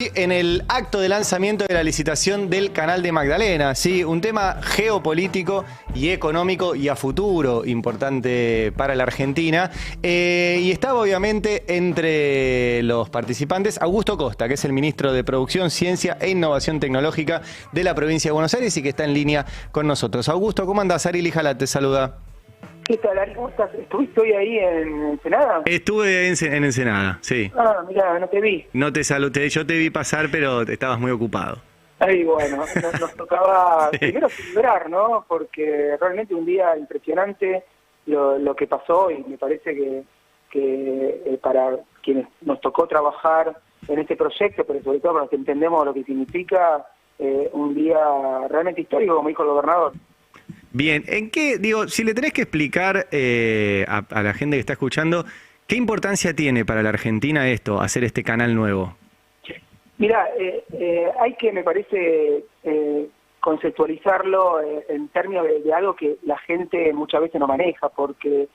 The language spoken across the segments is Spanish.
En el acto de lanzamiento de la licitación del Canal de Magdalena, ¿sí? Un tema geopolítico y económico y a futuro importante para la Argentina. Y estaba obviamente entre los participantes Augusto Costa, que es el ministro de Producción, Ciencia e Innovación Tecnológica de la provincia de Buenos Aires y que está en línea con nosotros. Augusto, ¿cómo andás? Ari Lijala te saluda. ¿Qué tal, Ari? ¿Cómo estás? ¿Estuviste hoy ahí en Ensenada? Estuve en Ensenada, sí. Ah, mirá, no te vi. No te saludé, yo te vi pasar, pero estabas muy ocupado. Ahí, bueno, nos tocaba Sí. primero celebrar, ¿no? Porque realmente un día impresionante lo que pasó y me parece que para quienes nos tocó trabajar en este proyecto, pero sobre todo para los que entendemos lo que significa, un día realmente histórico, como dijo el gobernador. Bien, ¿en qué, digo, si le tenés que explicar a la gente que está escuchando, qué importancia tiene para la Argentina esto, hacer este canal nuevo? Mira, hay que, me parece, conceptualizarlo en términos de algo que la gente muchas veces no maneja, porque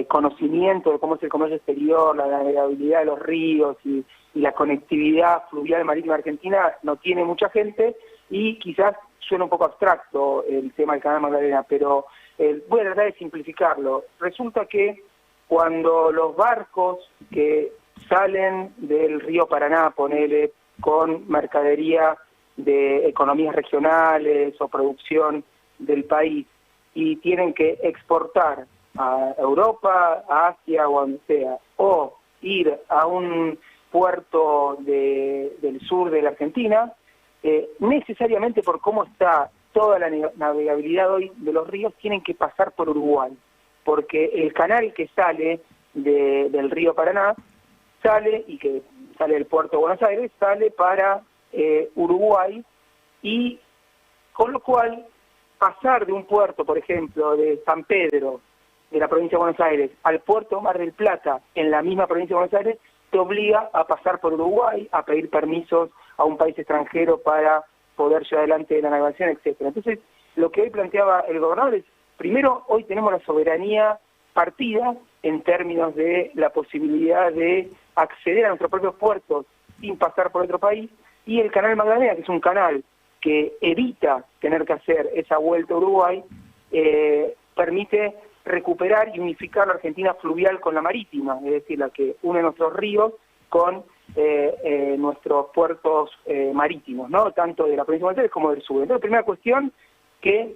conocimiento de cómo es el comercio exterior, la navegabilidad de los ríos y la conectividad fluvial marítima argentina no tiene mucha gente y quizás suena un poco abstracto el tema del Canal Magdalena, pero voy a tratar de simplificarlo. Resulta que cuando los barcos que salen del río Paraná, ponele, con mercadería de economías regionales o producción del país y tienen que exportar a Europa, a Asia o a donde sea, o ir a un puerto del sur de la Argentina, necesariamente por cómo está toda la navegabilidad hoy de los ríos, tienen que pasar por Uruguay, porque el canal que sale del río Paraná sale y que sale del puerto de Buenos Aires, sale para Uruguay y con lo cual pasar de un puerto, por ejemplo, de San Pedro, de la provincia de Buenos Aires, al puerto de Mar del Plata, en la misma provincia de Buenos Aires, te obliga a pasar por Uruguay, a pedir permisos a un país extranjero para poder llevar adelante la navegación, etcétera. Entonces, lo que hoy planteaba el gobernador es, primero, hoy tenemos la soberanía partida en términos de la posibilidad de acceder a nuestros propios puertos sin pasar por otro país, y el Canal Magdalena, que es un canal que evita tener que hacer esa vuelta a Uruguay, permite recuperar y unificar la Argentina fluvial con la marítima, es decir, la que une nuestros ríos con nuestros puertos marítimos, ¿no? Tanto de la provincia de Buenos Aires como del sur. Entonces, primera cuestión, que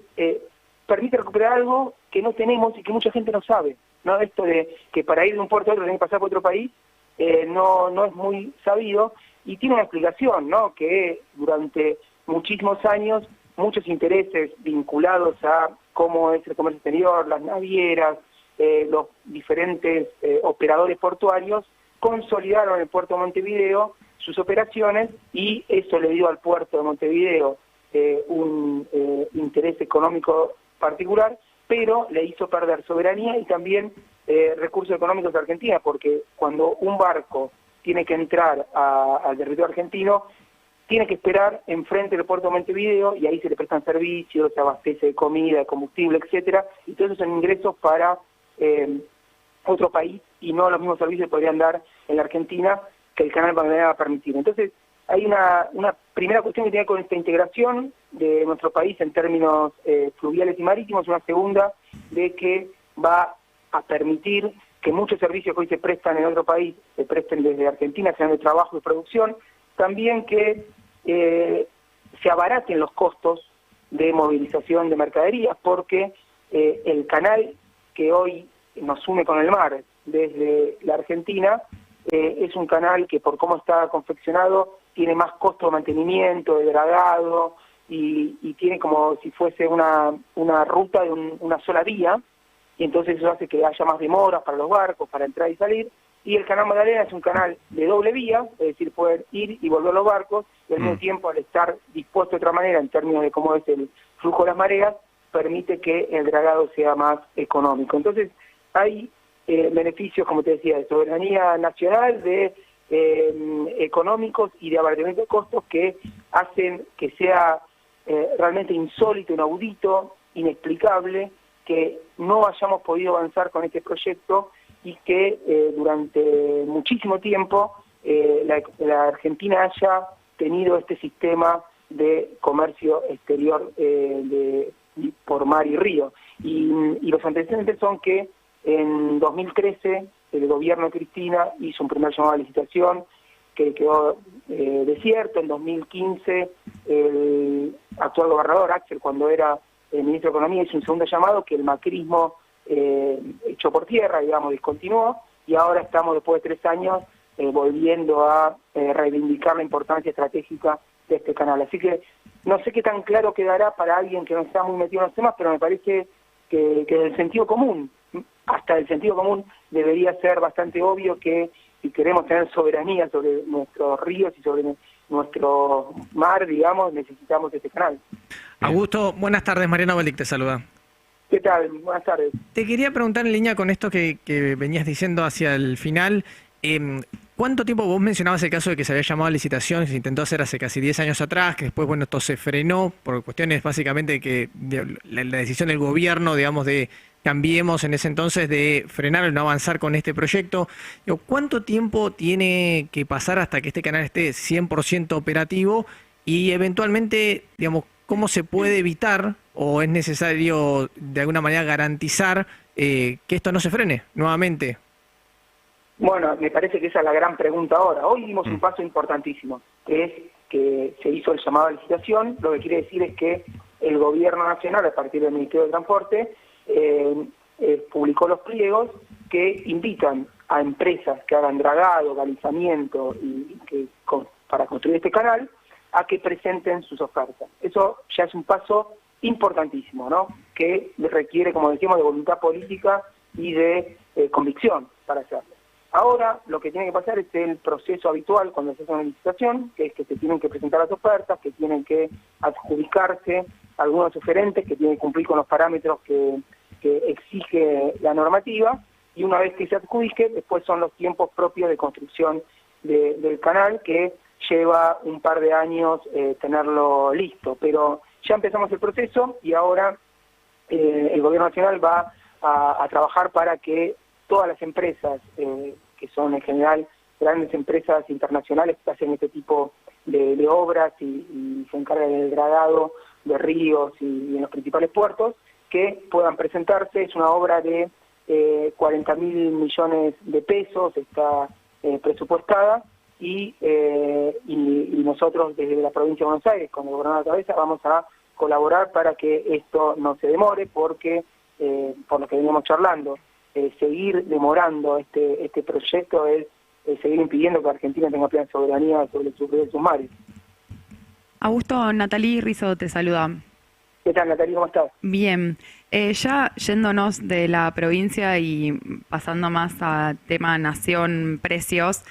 permite recuperar algo que no tenemos y que mucha gente no sabe, ¿no? Esto de que para ir de un puerto a otro tenés que pasar por otro país, no es muy sabido y tiene una explicación, ¿no? Que durante muchísimos años muchos intereses vinculados a cómo es el comercio exterior, las navieras, los diferentes operadores portuarios consolidaron en el puerto de Montevideo sus operaciones y eso le dio al puerto de Montevideo un interés económico particular, pero le hizo perder soberanía y también recursos económicos de Argentina, porque cuando un barco tiene que entrar al territorio argentino, tiene que esperar enfrente del puerto de Montevideo y ahí se le prestan servicios, se abastece de comida, de combustible, etcétera, y todos esos son ingresos para otro país y no los mismos servicios que podrían dar en la Argentina que el Canal Magdalena va a permitir. Entonces, hay una primera cuestión que tiene con esta integración de nuestro país en términos fluviales y marítimos, una segunda de que va a permitir que muchos servicios que hoy se prestan en otro país se presten desde Argentina, sean de trabajo y producción, también que se abaraten los costos de movilización de mercaderías, porque el canal que hoy nos une con el mar desde la Argentina es un canal que por cómo está confeccionado tiene más costo de mantenimiento, de dragado y tiene como si fuese una ruta de una sola vía, y entonces eso hace que haya más demoras para los barcos, para entrar y salir. Y el Canal Magdalena es un canal de doble vía, es decir, poder ir y volver los barcos, y al mismo tiempo, al estar dispuesto de otra manera en términos de cómo es el flujo de las mareas, permite que el dragado sea más económico. Entonces, hay beneficios, como te decía, de soberanía nacional, de económicos y de abaratamiento de costos que hacen que sea realmente insólito, inaudito, inexplicable, que no hayamos podido avanzar con este proyecto y que durante muchísimo tiempo la Argentina haya tenido este sistema de comercio exterior por mar y río. Y los antecedentes son que en 2013 el gobierno de Cristina hizo un primer llamado a licitación que quedó desierto. En 2015 el actual gobernador Axel, cuando era ministro de Economía, hizo un segundo llamado que el macrismo echó por tierra, digamos, discontinuó, y ahora estamos, después de 3 años, volviendo a reivindicar la importancia estratégica de este canal. Así que no sé qué tan claro quedará para alguien que no está muy metido en los temas, pero me parece que del sentido común, hasta el sentido común, debería ser bastante obvio que si queremos tener soberanía sobre nuestros ríos y sobre nuestro mar, digamos, necesitamos este canal. Augusto, buenas tardes. Mariano Balic te saluda. ¿Qué tal? Buenas tardes. Te quería preguntar, en línea con esto que venías diciendo hacia el final, ¿cuánto tiempo? Vos mencionabas el caso de que se había llamado a licitación, que se intentó hacer hace casi 10 años atrás, que después, bueno, esto se frenó por cuestiones básicamente que la decisión del gobierno, digamos, de Cambiemos en ese entonces, de frenar o no avanzar con este proyecto. Digo, ¿cuánto tiempo tiene que pasar hasta que este canal esté 100% operativo? Y eventualmente, digamos, ¿cómo se puede evitar o es necesario de alguna manera garantizar que esto no se frene nuevamente? Bueno, me parece que esa es la gran pregunta ahora. Hoy dimos un paso importantísimo, que es que se hizo el llamado a licitación. Lo que quiere decir es que el gobierno nacional, a partir del Ministerio de Transporte, publicó los pliegos que invitan a empresas que hagan dragado, balizamiento para construir este canal, a que presenten sus ofertas. Eso ya es un paso importantísimo, ¿no? Que requiere, como decíamos, de voluntad política y de convicción para hacerlo. Ahora lo que tiene que pasar es el proceso habitual cuando se hace una licitación, que es que se tienen que presentar las ofertas, que tienen que adjudicarse algunos oferentes, que tienen que cumplir con los parámetros que exige la normativa, y una vez que se adjudique, después son los tiempos propios de construcción del canal, que lleva un par de años tenerlo listo. Pero ya empezamos el proceso y ahora el gobierno nacional va a trabajar para que todas las empresas, que son en general grandes empresas internacionales que hacen este tipo de obras y se encargan del dragado de ríos y en los principales puertos, que puedan presentarse. Es una obra de 40.000 millones de pesos, está presupuestada, y nosotros desde la provincia de Buenos Aires, con el gobernador a la cabeza, vamos a colaborar para que esto no se demore, porque, por lo que veníamos charlando, seguir demorando este proyecto es seguir impidiendo que Argentina tenga plena soberanía sobre sus mares. Augusto, Natalie Rizzo te saluda. ¿Qué tal, Natalie? ¿Cómo estás? Bien. Ya yéndonos de la provincia y pasando más a tema nación, precios,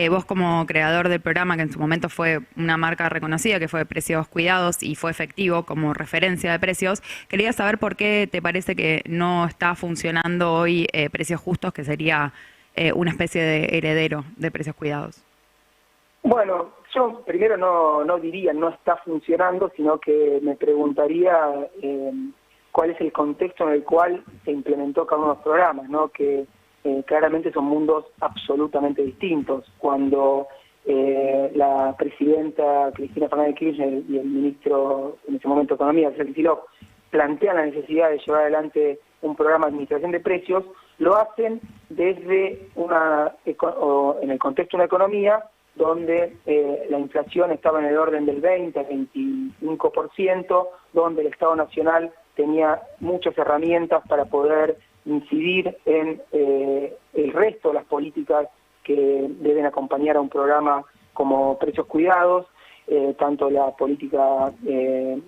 vos como creador del programa, que en su momento fue una marca reconocida, que fue Precios Cuidados y fue efectivo como referencia de precios, quería saber por qué te parece que no está funcionando hoy Precios Justos, que sería una especie de heredero de Precios Cuidados. Bueno, yo primero no diría no está funcionando, sino que me preguntaría cuál es el contexto en el cual se implementó cada uno de los programas, ¿no? Que claramente son mundos absolutamente distintos. Cuando la presidenta Cristina Fernández de Kirchner y el ministro en ese momento de Economía, Axel Kicillof, plantean la necesidad de llevar adelante un programa de administración de precios, lo hacen desde en el contexto de una economía donde la inflación estaba en el orden del 20 al 25%, donde el Estado Nacional tenía muchas herramientas para poder incidir en el resto de las políticas que deben acompañar a un programa como Precios Cuidados, tanto la política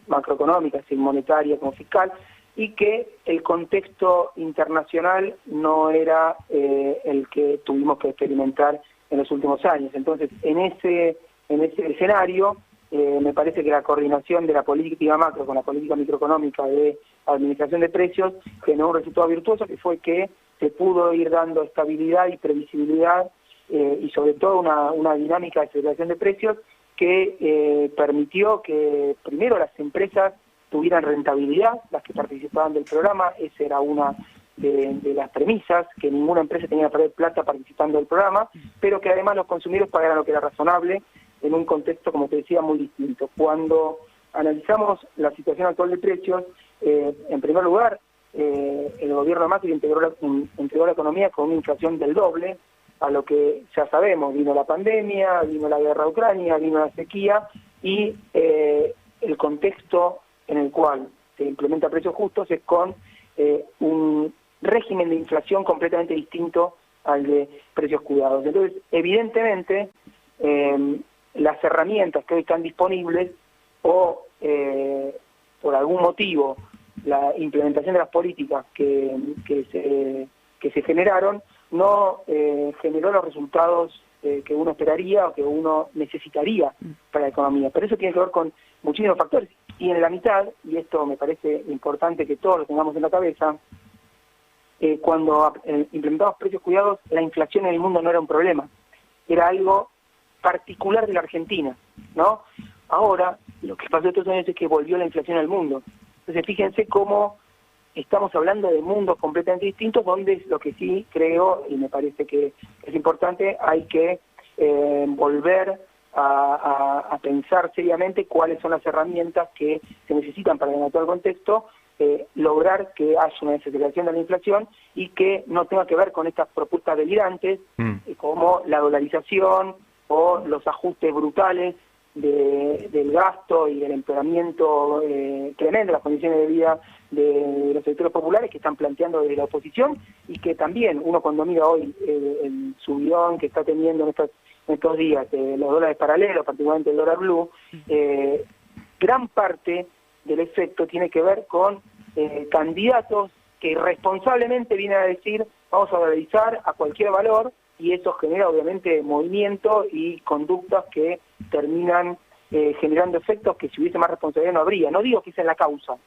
macroeconómica, monetaria como fiscal, y que el contexto internacional no era el que tuvimos que experimentar en los últimos años. Entonces, en ese escenario, me parece que la coordinación de la política macro con la política microeconómica de administración de precios generó un resultado virtuoso, que fue que se pudo ir dando estabilidad y previsibilidad y sobre todo una dinámica de aceleración de precios que permitió que primero las empresas tuvieran rentabilidad, las que participaban del programa. Esa era una de las premisas, que ninguna empresa tenía que perder plata participando del programa, pero que además los consumidores pagaran lo que era razonable, en un contexto, como te decía, muy distinto. Cuando analizamos la situación actual de precios, en primer lugar, el gobierno de Macri entregó la economía con una inflación del doble, a lo que ya sabemos, vino la pandemia, vino la guerra de Ucrania, vino la sequía, y el contexto en el cual se implementa precios justos es con un régimen de inflación completamente distinto al de precios cuidados. Entonces, evidentemente, las herramientas que hoy están disponibles o por algún motivo la implementación de las políticas que se generaron no generó los resultados que uno esperaría o que uno necesitaría para la economía. Pero eso tiene que ver con muchísimos factores. Y en la mitad, y esto me parece importante que todos lo tengamos en la cabeza, cuando implementamos precios cuidados, la inflación en el mundo no era un problema, era algo particular de la Argentina, ¿no? Ahora, lo que pasó estos años es que volvió la inflación al mundo. Entonces, fíjense cómo estamos hablando de mundos completamente distintos, donde lo que sí creo, y me parece que es importante, hay que volver a pensar seriamente cuáles son las herramientas que se necesitan para en el actual contexto lograr que haya una desaceleración de la inflación y que no tenga que ver con estas propuestas delirantes como la dolarización o los ajustes brutales del gasto y del empeoramiento tremendo de las condiciones de vida de los sectores populares que están planteando desde la oposición, y que también uno cuando mira hoy el subidón que está teniendo en estos días los dólares paralelos, particularmente el dólar blue, gran parte del efecto tiene que ver con candidatos que irresponsablemente vienen a decir vamos a dolarizar a cualquier valor, y eso genera obviamente movimiento y conductas que terminan generando efectos que si hubiese más responsabilidad no habría. No digo que esa es la causa,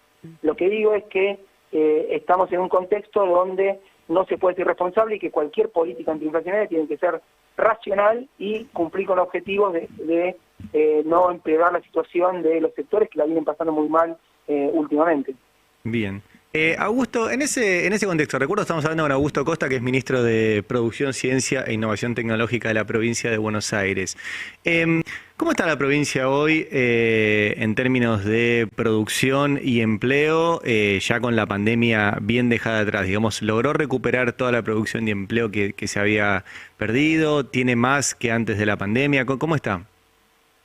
lo que digo es que estamos en un contexto donde no se puede ser responsable y que cualquier política antiinflacionaria tiene que ser racional y cumplir con objetivos de no empeorar la situación de los sectores que la vienen pasando muy mal últimamente. Bien. Augusto, en ese contexto, recuerdo estamos hablando con Augusto Costa, que es ministro de Producción, Ciencia e Innovación Tecnológica de la provincia de Buenos Aires. ¿Cómo está la provincia hoy en términos de producción y empleo, ya con la pandemia bien dejada atrás? Digamos, ¿logró recuperar toda la producción y empleo que se había perdido? ¿Tiene más que antes de la pandemia? ¿Cómo está?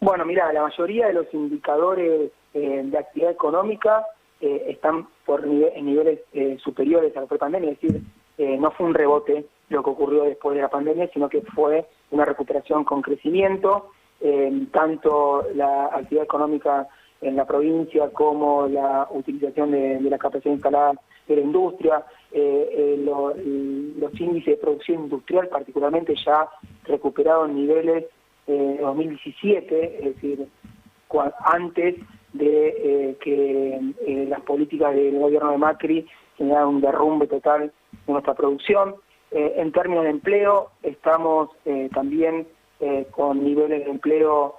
Bueno, mira, la mayoría de los indicadores de actividad económica están en niveles superiores a la prepandemia, es decir, no fue un rebote lo que ocurrió después de la pandemia, sino que fue una recuperación con crecimiento, tanto la actividad económica en la provincia como la utilización de la capacidad instalada de la industria, los índices de producción industrial particularmente ya recuperaron niveles 2017, es decir, antes de que las políticas del gobierno de Macri generaran un derrumbe total de nuestra producción. En términos de empleo, estamos también con niveles de empleo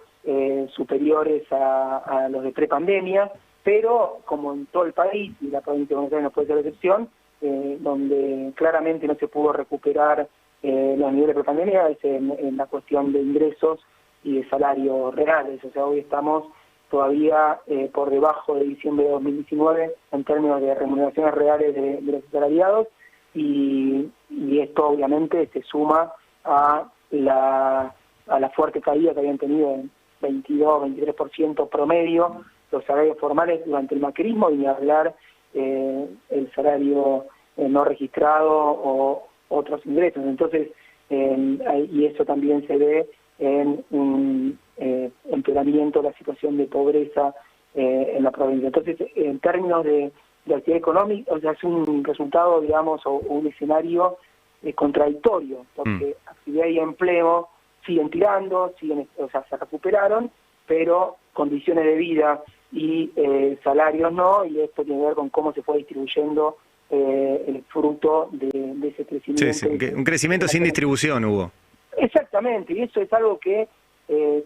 superiores a los de prepandemia, pero como en todo el país, y la provincia de Buenos Aires no puede ser la excepción, donde claramente no se pudo recuperar los niveles de prepandemia es en la cuestión de ingresos y de salarios reales. O sea, hoy estamos todavía por debajo de diciembre de 2019 en términos de remuneraciones reales de los asalariados, y esto obviamente se suma a la fuerte caída que habían tenido en 22-23% promedio los salarios formales durante el macrismo, y ni hablar el salario no registrado o otros ingresos. Entonces, y eso también se ve en un empeoramiento de la situación de pobreza en la provincia. Entonces, en términos de actividad económica, o sea, es un resultado, digamos, o un escenario contradictorio, porque actividad y empleo siguen tirando, o sea, se recuperaron, pero condiciones de vida y salarios no, y esto tiene que ver con cómo se fue distribuyendo el fruto de ese crecimiento. Sí, un crecimiento sin distribución hubo. Exactamente, y eso es algo que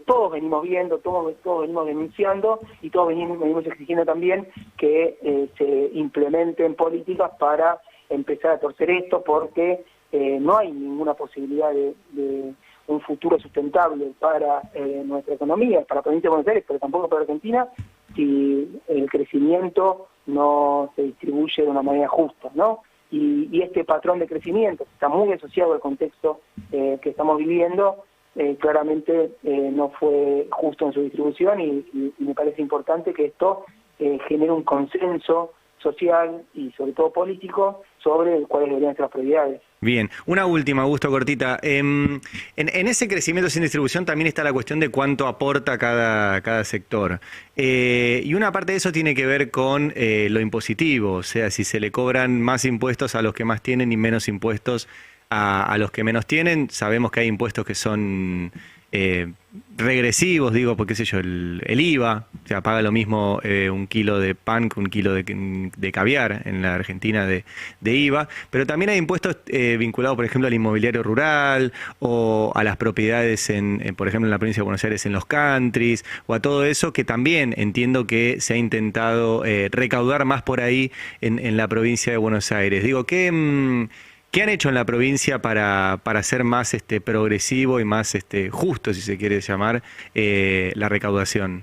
todos venimos viendo, todos venimos denunciando, y todos venimos exigiendo también que se implementen políticas para empezar a torcer esto, porque no hay ninguna posibilidad un futuro sustentable para nuestra economía, para la provincia de Buenos Aires, pero tampoco para Argentina, si el crecimiento no se distribuye de una manera justa, ¿no? Y este patrón de crecimiento está muy asociado al contexto que estamos viviendo, claramente no fue justo en su distribución y me parece importante que esto genere un consenso social y sobre todo político sobre cuáles deberían ser las prioridades. Bien, una última, Augusto, cortita. En ese crecimiento sin distribución también está la cuestión de cuánto aporta cada sector. Y una parte de eso tiene que ver con lo impositivo, o sea, si se le cobran más impuestos a los que más tienen y menos impuestos a los que menos tienen. Sabemos que hay impuestos que son regresivos, digo, porque qué sé yo, el IVA, o sea, paga lo mismo un kilo de pan que un kilo de caviar en la Argentina de IVA, pero también hay impuestos vinculados, por ejemplo, al inmobiliario rural o a las propiedades, por ejemplo, en la provincia de Buenos Aires, en los countries, o a todo eso que también entiendo que se ha intentado recaudar más por ahí en la provincia de Buenos Aires. Digo, ¿qué han hecho en la provincia para ser más progresivo y más justo, si se quiere llamar, la recaudación?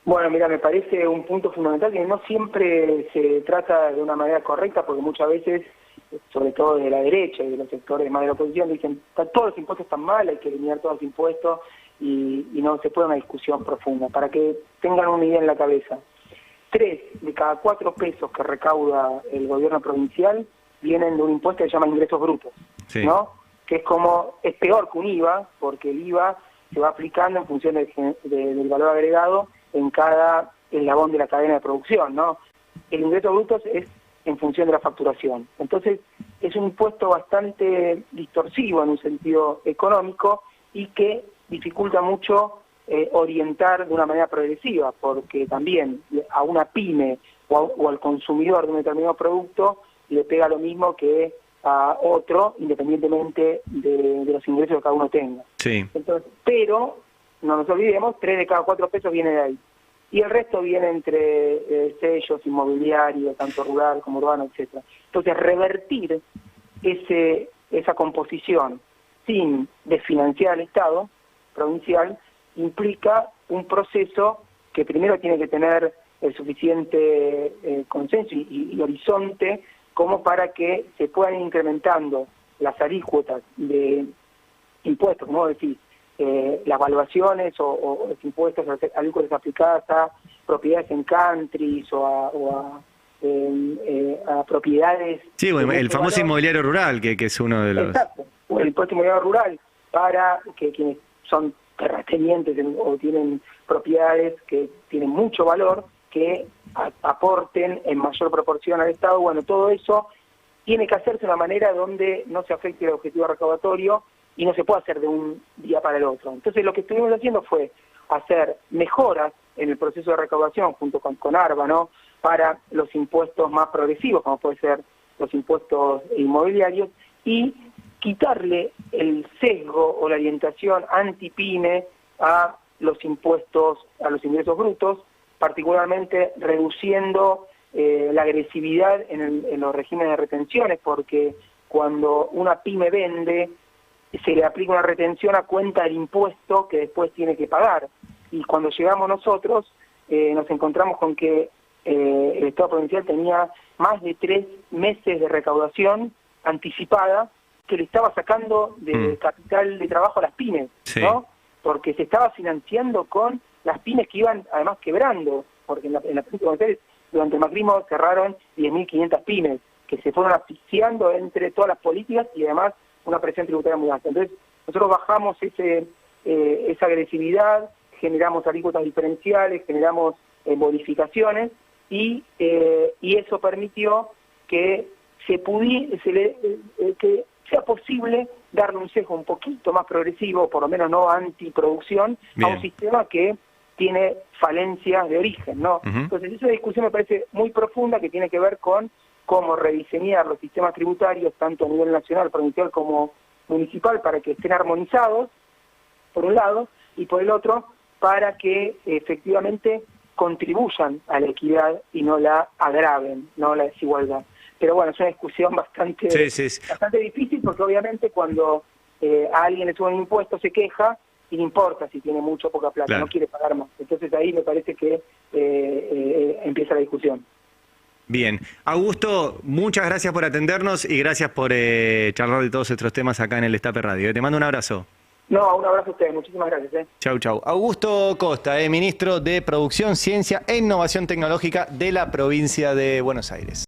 Bueno, mira, me parece un punto fundamental que no siempre se trata de una manera correcta, porque muchas veces, sobre todo de la derecha y de los sectores más de la oposición, dicen todos los impuestos están mal, hay que eliminar todos los impuestos y no se puede una discusión profunda. Para que tengan una idea en la cabeza, 3 de cada 4 pesos que recauda el gobierno provincial vienen de un impuesto que se llama ingresos brutos, sí, ¿no? Que es peor que un IVA, porque el IVA se va aplicando en función del valor agregado en cada eslabón de la cadena de producción, ¿no? El ingreso bruto es en función de la facturación. Entonces, es un impuesto bastante distorsivo en un sentido económico y que dificulta mucho orientar de una manera progresiva, porque también a una pyme o al consumidor de un determinado producto le pega lo mismo que a otro, independientemente de los ingresos que cada uno tenga. Sí. Entonces, pero, no nos olvidemos, 3 de cada 4 pesos viene de ahí. Y el resto viene entre sellos, inmobiliarios, tanto rural como urbano, etcétera. Entonces, revertir esa composición sin desfinanciar al Estado provincial implica un proceso que primero tiene que tener el suficiente consenso y horizonte como para que se puedan ir incrementando las alícuotas de impuestos, como decís, las valuaciones o los impuestos, las alícuotas aplicadas a propiedades en countries o a propiedades... Sí, el famoso valor. Inmobiliario rural, que es uno de los... Exacto, o el impuesto inmobiliario rural, para que quienes son terratenientes o tienen propiedades que tienen mucho valor, que aporten en mayor proporción al Estado. Bueno, todo eso tiene que hacerse de una manera donde no se afecte el objetivo recaudatorio y no se puede hacer de un día para el otro. Entonces lo que estuvimos haciendo fue hacer mejoras en el proceso de recaudación junto con ARBA, ¿no?, para los impuestos más progresivos, como puede ser los impuestos inmobiliarios, y quitarle el sesgo o la orientación anti-pyme a los impuestos, a los ingresos brutos, particularmente reduciendo la agresividad en los regímenes de retenciones, porque cuando una pyme vende, se le aplica una retención a cuenta del impuesto que después tiene que pagar. Y cuando llegamos nosotros, nos encontramos con que el Estado provincial tenía más de 3 meses de recaudación anticipada que le estaba sacando de capital de trabajo a las pymes, sí, ¿no? Porque se estaba financiando con las pymes que iban además quebrando, porque en la provincia de Buenos Aires durante el macrismo cerraron 10.500 pymes, que se fueron asfixiando entre todas las políticas y además una presión tributaria muy alta. Entonces nosotros bajamos esa agresividad, generamos alícuotas diferenciales, generamos modificaciones y eso permitió que que sea posible darle un sesgo un poquito más progresivo, por lo menos no antiproducción, bien, a un sistema que tiene falencias de origen, ¿no? Entonces esa discusión me parece muy profunda, que tiene que ver con cómo rediseñar los sistemas tributarios, tanto a nivel nacional, provincial como municipal, para que estén armonizados, por un lado, y por el otro, para que efectivamente contribuyan a la equidad y no la agraven, no la desigualdad. Pero bueno, es una discusión bastante difícil, porque obviamente cuando a alguien le suben un impuesto, se queja, y no importa si tiene mucho o poca plata, Claro. no quiere pagar más. Entonces ahí me parece que empieza la discusión. Bien. Augusto, muchas gracias por atendernos y gracias por charlar de todos estos temas acá en el Destape Radio. Te mando un abrazo. No, un abrazo a ustedes, muchísimas gracias. Chau, chau. Augusto Costa, ministro de Producción, Ciencia e Innovación Tecnológica de la provincia de Buenos Aires.